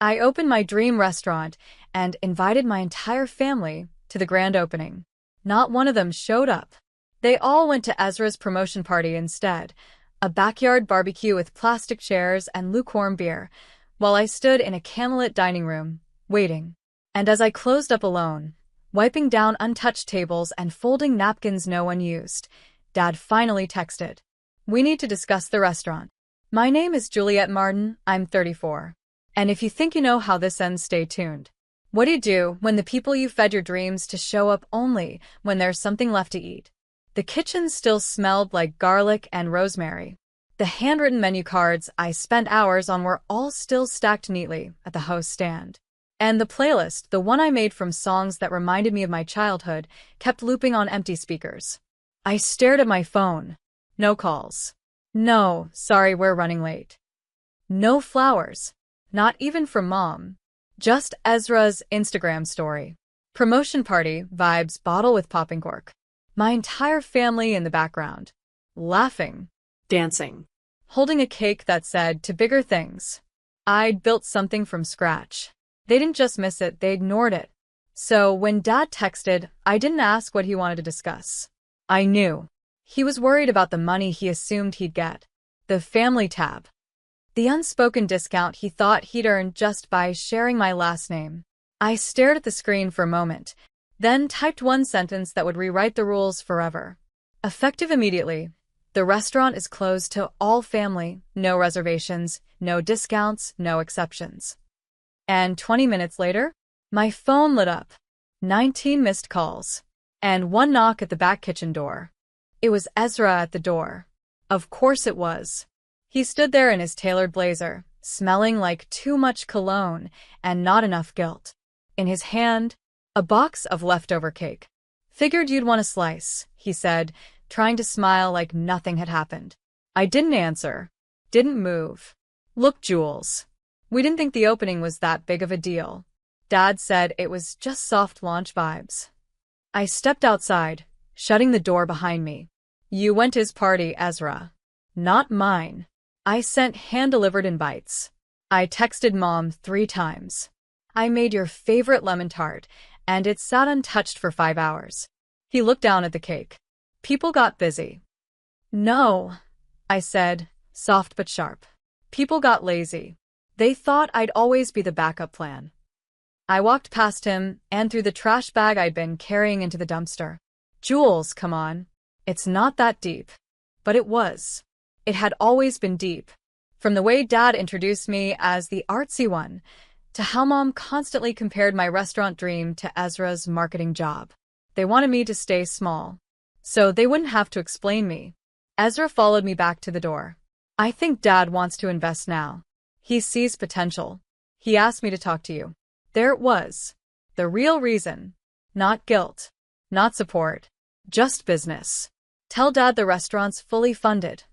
I opened my dream restaurant and invited my entire family to the grand opening. Not one of them showed up. They all went to Ezra's promotion party instead, a backyard barbecue with plastic chairs and lukewarm beer, while I stood in a candlelit dining room, waiting. And as I closed up alone, wiping down untouched tables and folding napkins no one used, Dad finally texted, "We need to discuss the restaurant. My name is Juliet Martin, I'm 34. And if you think you know how this ends, stay tuned. What do you do when the people you fed your dreams to show up only when there's something left to eat?" The kitchen still smelled like garlic and rosemary. The handwritten menu cards I spent hours on were all still stacked neatly at the host's stand. And the playlist, the one I made from songs that reminded me of my childhood, kept looping on empty speakers. I stared at my phone. No calls. No, sorry, we're running late. No flowers. Not even from Mom. Just Ezra's Instagram story. Promotion party vibes, bottle with popping cork. My entire family in the background. Laughing. Dancing. Holding a cake that said, "To bigger things." I'd built something from scratch. They didn't just miss it, they ignored it. So when Dad texted, I didn't ask what he wanted to discuss. I knew. He was worried about the money he assumed he'd get. The family tab. The unspoken discount he thought he'd earned just by sharing my last name. I stared at the screen for a moment, then typed one sentence that would rewrite the rules forever. Effective immediately. The restaurant is closed to all family, no reservations, no discounts, no exceptions. And 20 minutes later, my phone lit up. 19 missed calls. And one knock at the back kitchen door. It was Ezra at the door. Of course it was. He stood there in his tailored blazer, smelling like too much cologne and not enough guilt. In his hand, a box of leftover cake. "Figured you'd want a slice," he said, trying to smile like nothing had happened. I didn't answer. Didn't move. "Look, Jules. We didn't think the opening was that big of a deal. Dad said it was just soft launch vibes." I stepped outside, shutting the door behind me. "You went to his party, Ezra. Not mine." I sent hand-delivered invites. I texted Mom 3 times. "I made your favorite lemon tart, and it sat untouched for 5 hours." He looked down at the cake. "People got busy." "No," I said, soft but sharp. "People got lazy. They thought I'd always be the backup plan." I walked past him and threw the trash bag I'd been carrying into the dumpster. "Jules, come on. It's not that deep." But it was. It had always been deep. From the way Dad introduced me as the artsy one, to how Mom constantly compared my restaurant dream to Ezra's marketing job. They wanted me to stay small, so they wouldn't have to explain me. Ezra followed me back to the door. "I think Dad wants to invest now. He sees potential. He asked me to talk to you." There it was. The real reason. Not guilt. Not support. Just business. "Tell Dad the restaurant's fully funded,"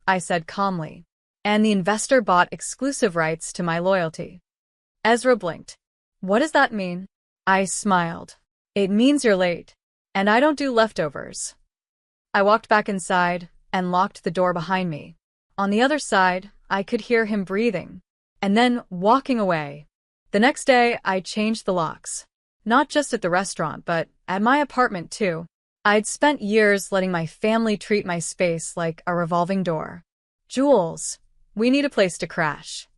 I said calmly. "And the investor bought exclusive rights to my loyalty." Ezra blinked. "What does that mean?" I smiled. "It means you're late. And I don't do leftovers." I walked back inside and locked the door behind me. On the other side, I could hear him breathing. And then walking away. The next day, I changed the locks. Not just at the restaurant, but at my apartment too. I'd spent years letting my family treat my space like a revolving door. "Jules, we need a place to crash.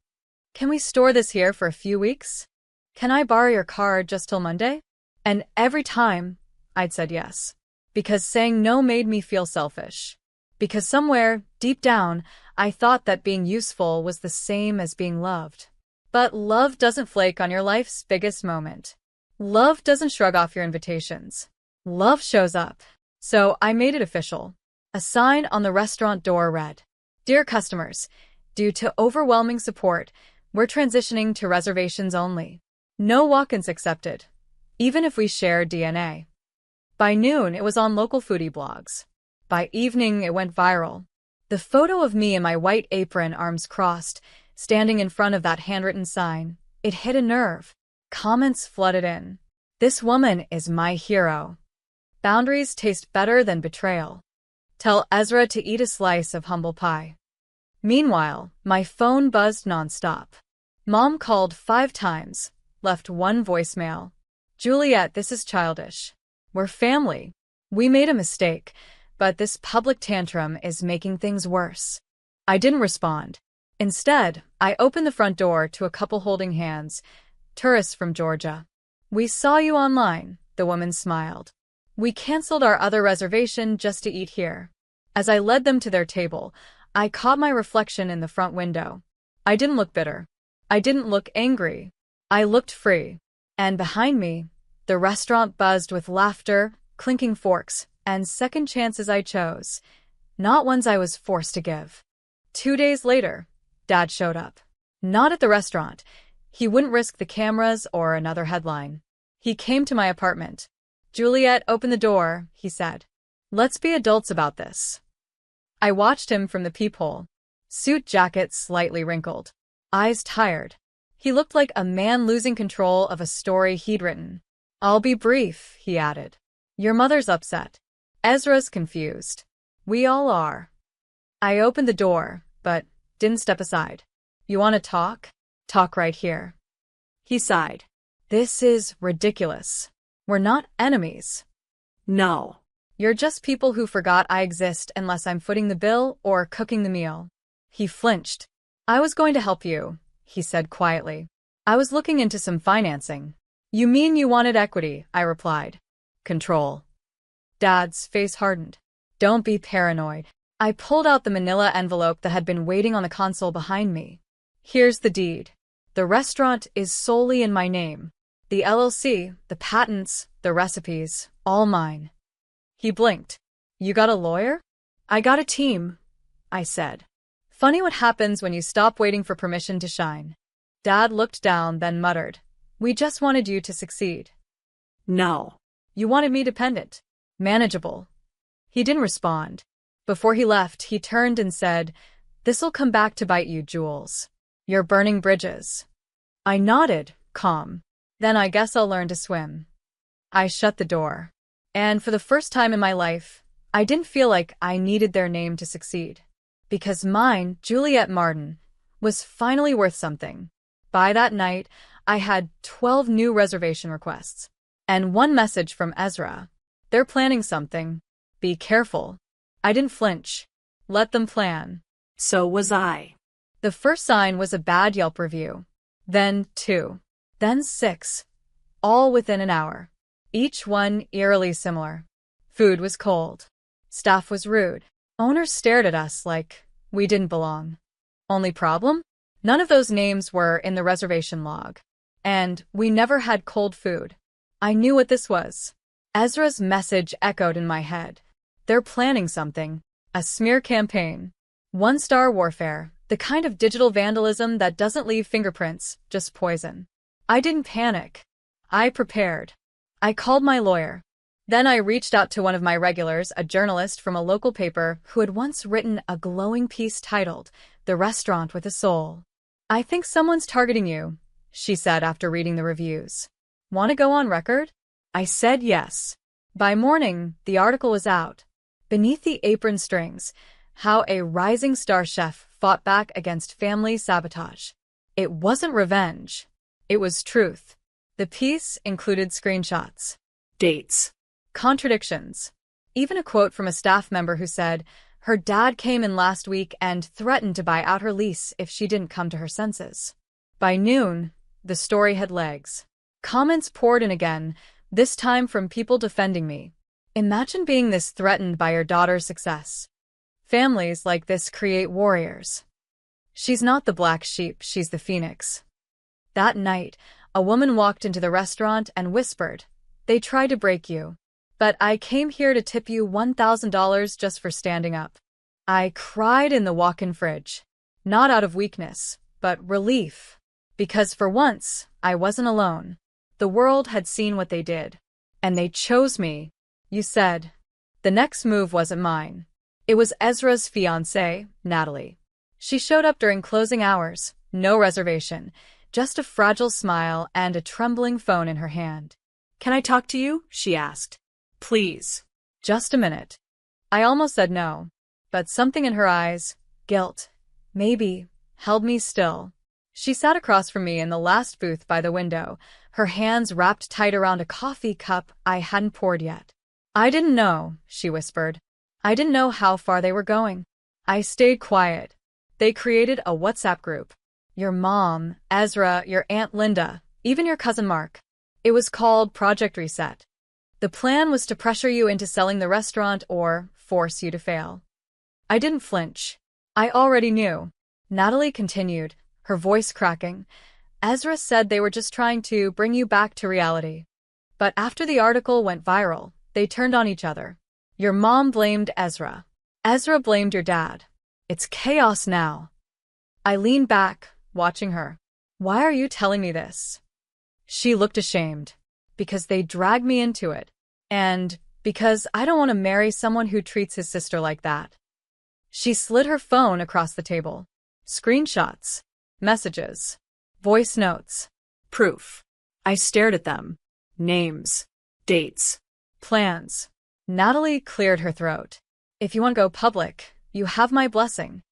Can we store this here for a few weeks? Can I borrow your car just till Monday?" And every time, I'd said yes. Because saying no made me feel selfish. Because somewhere, deep down, I thought that being useful was the same as being loved. But love doesn't flake on your life's biggest moment. Love doesn't shrug off your invitations. Love shows up. So I made it official. A sign on the restaurant door read, "Dear customers, due to overwhelming support, we're transitioning to reservations only. No walk-ins accepted, even if we share DNA." By noon, it was on local foodie blogs. By evening, it went viral. The photo of me in my white apron, arms crossed, standing in front of that handwritten sign, it hit a nerve. Comments flooded in. "This woman is my hero. Boundaries taste better than betrayal. Tell Ezra to eat a slice of humble pie." Meanwhile, my phone buzzed nonstop. Mom called 5 times, left 1 voicemail. Juliet, this is childish. We're family. We made a mistake, but this public tantrum is making things worse. I didn't respond. Instead, I opened the front door to a couple holding hands, tourists from Georgia. We saw you online, the woman smiled. We canceled our other reservation just to eat here. As I led them to their table, I caught my reflection in the front window. I didn't look bitter. I didn't look angry. I looked free. And behind me, the restaurant buzzed with laughter, clinking forks, and second chances I chose, not ones I was forced to give. 2 days later, Dad showed up. Not at the restaurant. He wouldn't risk the cameras or another headline. He came to my apartment. Juliet, open the door, he said. Let's be adults about this. I watched him from the peephole. Suit jacket slightly wrinkled. Eyes tired. He looked like a man losing control of a story he'd written. I'll be brief, he added. Your mother's upset. Ezra's confused. We all are. I opened the door, but didn't step aside. You want to talk? Talk right here. He sighed. This is ridiculous. We're not enemies. No. You're just people who forgot I exist unless I'm footing the bill or cooking the meal. He flinched. I was going to help you, he said quietly. I was looking into some financing. You mean you wanted equity, I replied. Control. Dad's face hardened. Don't be paranoid. I pulled out the manila envelope that had been waiting on the console behind me. Here's the deed. The restaurant is solely in my name. The LLC, the patents, the recipes, all mine. He blinked. You got a lawyer? I got a team, I said. Funny what happens when you stop waiting for permission to shine. Dad looked down, then muttered. We just wanted you to succeed. No. You wanted me dependent. Manageable. He didn't respond. Before he left, he turned and said, This'll come back to bite you, Jules. You're burning bridges. I nodded, calm. Then I guess I'll learn to swim. I shut the door. And for the first time in my life, I didn't feel like I needed their name to succeed. Because mine, Juliet Martin, was finally worth something. By that night, I had 12 new reservation requests. And 1 message from Ezra. They're planning something. Be careful. I didn't flinch. Let them plan. So was I. The first sign was a bad Yelp review. Then 2. Then 6. All within an hour. Each one eerily similar. Food was cold. Staff was rude. Owners stared at us like we didn't belong. Only problem? None of those names were in the reservation log. And we never had cold food. I knew what this was. Ezra's message echoed in my head. They're planning something. A smear campaign. 1-star warfare. The kind of digital vandalism that doesn't leave fingerprints, just poison. I didn't panic. I prepared. I called my lawyer. Then I reached out to one of my regulars, a journalist from a local paper who had once written a glowing piece titled, The Restaurant with a Soul. I think someone's targeting you, she said after reading the reviews. Want to go on record? I said yes. By morning, the article was out. Beneath the apron strings, how a rising star chef fought back against family sabotage. It wasn't revenge. It was truth. The piece included screenshots, dates, contradictions, even a quote from a staff member who said her dad came in last week and threatened to buy out her lease if she didn't come to her senses. By noon, the story had legs. Comments poured in again, this time from people defending me. Imagine being this threatened by your daughter's success. Families like this create warriors. She's not the black sheep, she's the phoenix. That night, a woman walked into the restaurant and whispered, They tried to break you. But I came here to tip you $1,000 just for standing up. I cried in the walk-in fridge. Not out of weakness, but relief. Because for once, I wasn't alone. The world had seen what they did. And they chose me. You said. The next move wasn't mine. It was Ezra's fiancée, Natalie. She showed up during closing hours, no reservation, just a fragile smile and a trembling phone in her hand. Can I talk to you? She asked. Please. Just a minute. I almost said no, but something in her eyes, guilt, maybe, held me still. She sat across from me in the last booth by the window, her hands wrapped tight around a coffee cup I hadn't poured yet. "I didn't know," she whispered. "I didn't know how far they were going." I stayed quiet. "They created a WhatsApp group. Your mom, Ezra, your Aunt Linda, even your cousin Mark. It was called Project Reset. The plan was to pressure you into selling the restaurant or force you to fail." I didn't flinch. I already knew. Natalie continued, her voice cracking. "Ezra said they were just trying to bring you back to reality. But after the article went viral, they turned on each other. Your mom blamed Ezra. Ezra blamed your dad. It's chaos now." I leaned back, watching her. "Why are you telling me this?" She looked ashamed. "Because they dragged me into it. And because I don't want to marry someone who treats his sister like that." She slid her phone across the table. Screenshots. Messages. Voice notes. Proof. I stared at them. Names. Dates. Plans. Natalie cleared her throat. "If you want to go public, you have my blessing."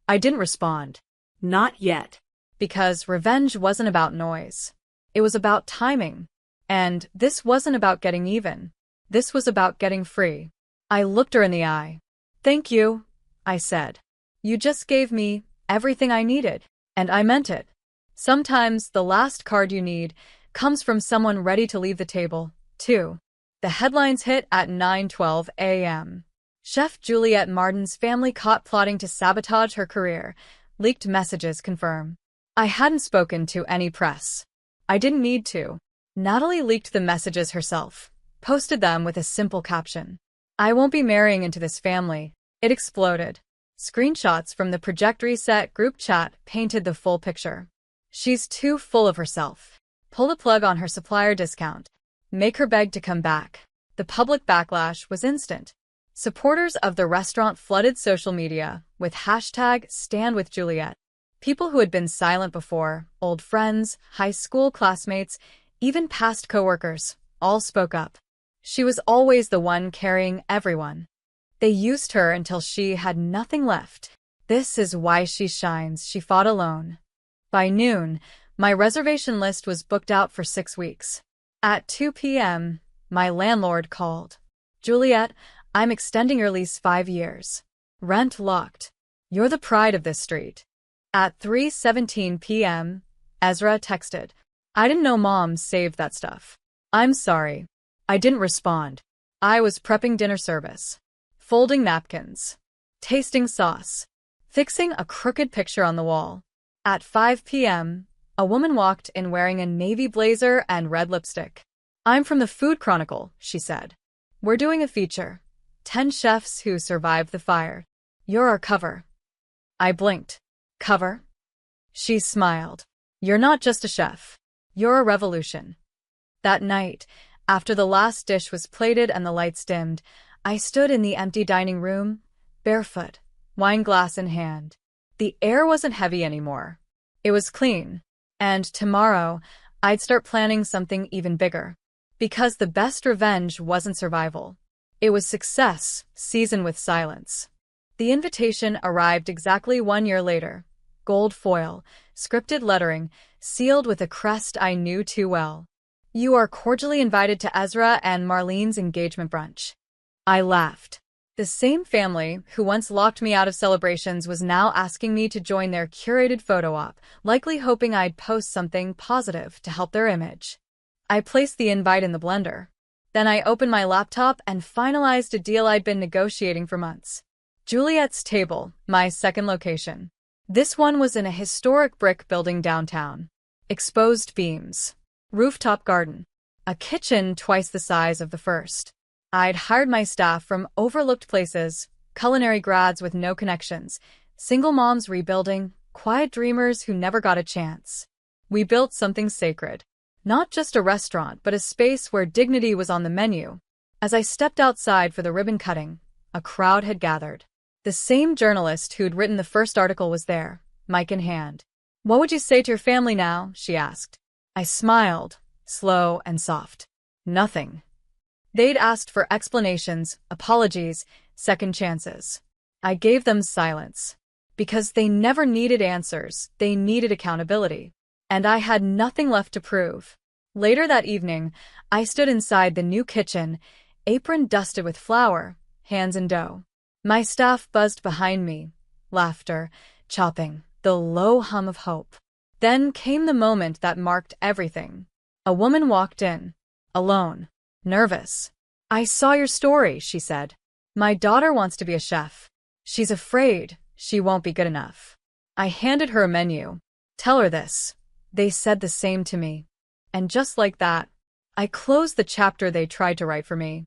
I didn't respond. Not yet. Because revenge wasn't about noise. It was about timing. And this wasn't about getting even. This was about getting free. I looked her in the eye. "Thank you," I said. "You just gave me everything I needed." And I meant it. Sometimes the last card you need comes from someone ready to leave the table, too. The headlines hit at 9:12 a.m. Chef Juliette Martin's family caught plotting to sabotage her career. Leaked messages confirm. I hadn't spoken to any press. I didn't need to. Natalie leaked the messages herself, posted them with a simple caption. "I won't be marrying into this family." It exploded. Screenshots from the Project Reset group chat painted the full picture. "She's too full of herself. Pull the plug on her supplier discount. Make her beg to come back." The public backlash was instant. Supporters of the restaurant flooded social media with hashtag #StandWithJuliette. People who had been silent before, old friends, high school classmates, even past coworkers, all spoke up. She was always the one carrying everyone. They used her until she had nothing left. "This is why she shines," she fought alone. By noon, my reservation list was booked out for 6 weeks. At 2 p.m., my landlord called. "Juliette, I'm extending your lease 5 years. Rent locked. You're the pride of this street." At 3:17 p.m., Ezra texted. "I didn't know Mom saved that stuff. I'm sorry." I didn't respond. I was prepping dinner service. Folding napkins. Tasting sauce. Fixing a crooked picture on the wall. At 5 p.m., a woman walked in wearing a navy blazer and red lipstick. "I'm from the Food Chronicle," she said. "We're doing a feature. 10 chefs who survived the fire. You're our cover." I blinked. "Cover?" She smiled. "You're not just a chef. You're a revolution." That night, after the last dish was plated and the lights dimmed, I stood in the empty dining room, barefoot, wine glass in hand. The air wasn't heavy anymore. It was clean. And tomorrow, I'd start planning something even bigger. Because the best revenge wasn't survival. It was success, seasoned with silence. The invitation arrived exactly 1 year later. Gold foil, scripted lettering, sealed with a crest I knew too well. "You are cordially invited to Ezra and Marlene's engagement brunch." I laughed. The same family who once locked me out of celebrations was now asking me to join their curated photo op, likely hoping I'd post something positive to help their image. I placed the invite in the blender. Then I opened my laptop and finalized a deal I'd been negotiating for months. Juliette's Table, my second location. This one was in a historic brick building downtown. Exposed beams. Rooftop garden. A kitchen twice the size of the first. I'd hired my staff from overlooked places, culinary grads with no connections, single moms rebuilding, quiet dreamers who never got a chance. We built something sacred. Not just a restaurant, but a space where dignity was on the menu. As I stepped outside for the ribbon cutting, a crowd had gathered. The same journalist who'd written the first article was there, mic in hand. "What would you say to your family now?" she asked. I smiled, slow and soft. "Nothing." They'd asked for explanations, apologies, second chances. I gave them silence. because they never needed answers, they needed accountability. And I had nothing left to prove. Later that evening, I stood inside the new kitchen, apron dusted with flour, hands in dough. My staff buzzed behind me, laughter, chopping, the low hum of hope. Then came the moment that marked everything. A woman walked in, alone, nervous. "I saw your story," she said. "My daughter wants to be a chef. She's afraid she won't be good enough." I handed her a menu. "Tell her this." They said the same to me. And just like that, I closed the chapter they tried to write for me.